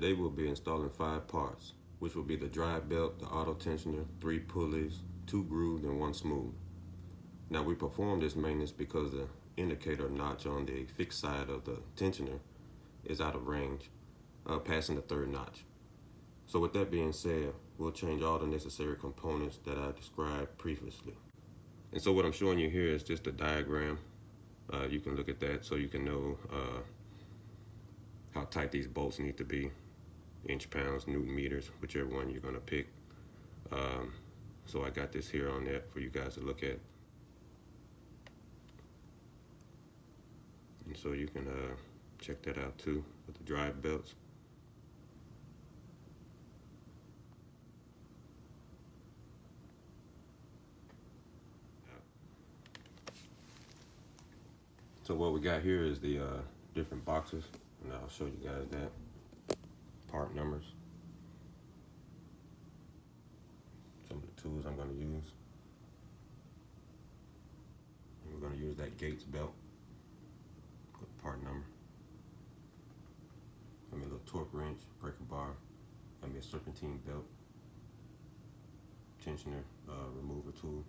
Today we'll be installing 5 parts, which will be the drive belt, the auto tensioner, 3 pulleys, 2 grooved and 1 smooth. Now we perform this maintenance because the indicator notch on the fixed side of the tensioner is out of range, passing the 3rd notch. So with that being said, we'll change all the necessary components that I described previously. And so what I'm showing you here is just a diagram. You can look at that so you can know how tight these bolts need to be, inch, pounds, newton meters, whichever one you're going to pick. So I got this here on that for you guys to look at. And so you can check that out too with the drive belts. So what we got here is the different boxes, and I'll show you guys that. Part numbers. Some of the tools I'm going to use. And we're going to use that Gates belt with part number. Got me a little torque wrench, breaker bar. Got me a Serpentine belt, tensioner remover tool.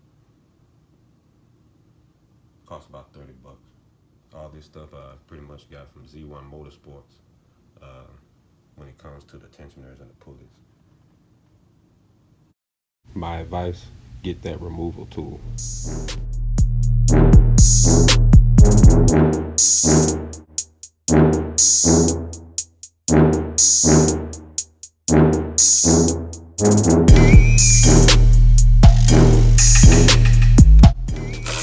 Cost about 30 bucks. All this stuff I pretty much got from Z1 MotorSports when it comes to the tensioners and the pulleys. My advice, get that removal tool.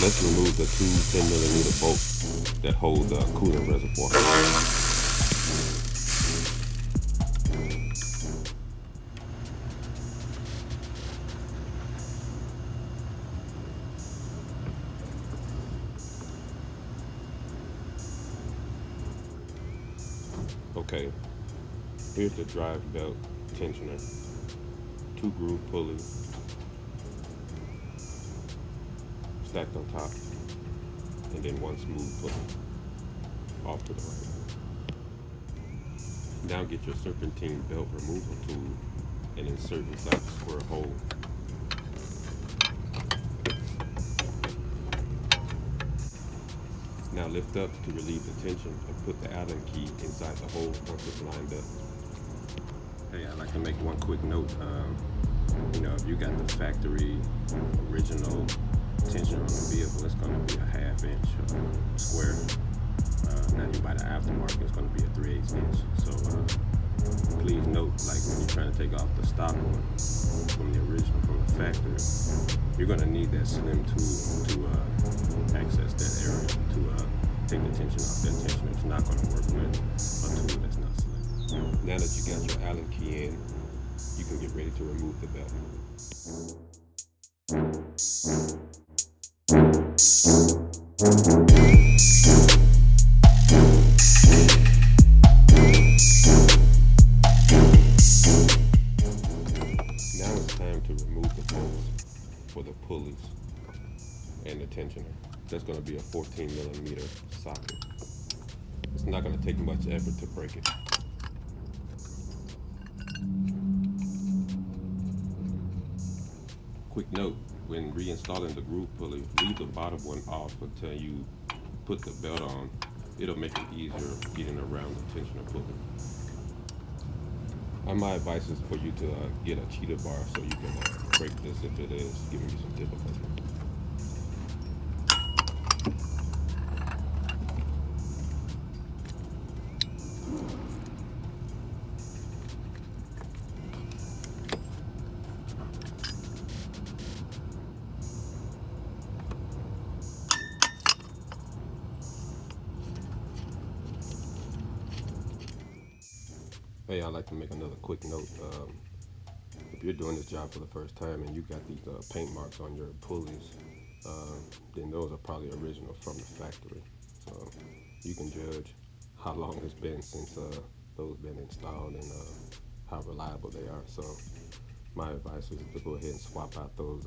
Let's remove the 2 10mm bolts that hold the coolant reservoir. Okay, here's the drive belt tensioner, 2 groove pulleys stacked on top, and then 1 smooth pulley off to the right. Now get your Serpentine belt removal tool and insert inside the square hole. Now lift up to relieve the tension and put the Allen key inside the hole once it's lined up. Hey, I'd like to make one quick note. If you got the factory original tensioner on the vehicle, it's going to be a 1/2 inch square. Now you buy the aftermarket, it's going to be a 3/8 inch. So please note, like when you're trying to take off the stock one from the original, from the factory, you're going to need that slim tool to access that area to take the tension off that tensioner. It's not going to work with a tool that's not slim. Now that you got your Allen key in, you can get ready to remove the belt. Now it's time to remove the bolts for the pulleys and the tensioner. That's going to be a 14mm socket. It's not going to take much effort to break it. Quick note, when reinstalling the groove pulley, leave the bottom one off until you put the belt on. It'll make it easier getting around the tensioner pulley. My advice is for you to get a cheetah bar so you can break this if it is giving you some difficulty. Hey, I'd like to make another quick note. If you're doing this job for the first time and you got these paint marks on your pulleys, then those are probably original from the factory. So you can judge how long it's been since those been installed and how reliable they are. So my advice is to go ahead and swap out those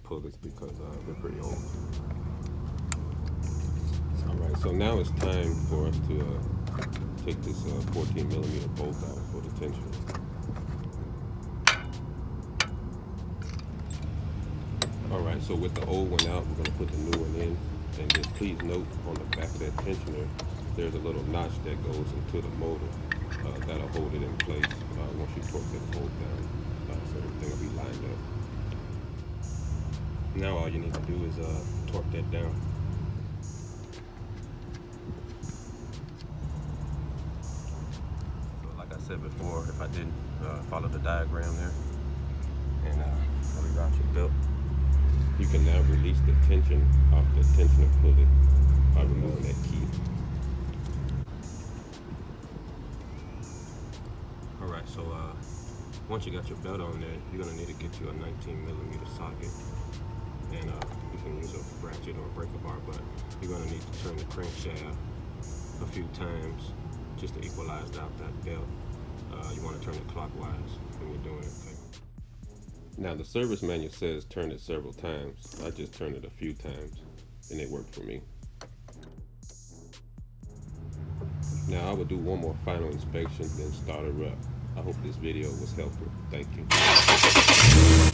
pulleys because they're pretty old. All right, so now it's time for us to take this 14mm bolt out for the tensioner. Alright, so with the old one out, we're going to put the new one in. And just please note on the back of that tensioner, there's a little notch that goes into the motor. That'll hold it in place once you torque that bolt down. So everything will be lined up. Now all you need to do is torque that down. So like I said before, if I didn't follow the diagram there and reroute your belt, you can now release the tension off the tensioner pulley by removing that key. Alright, so once you got your belt on there, you're going to need to get you a 19mm socket. And you can use a ratchet or a breaker bar, but you're going to need to turn the crankshaft a few times just to equalize out that belt. You want to turn it clockwise when you're doing it. Okay? Now the service manual says turn it several times. I just turned it a few times and it worked for me. Now I will do one more final inspection, then start her up. I hope this video was helpful. Thank you.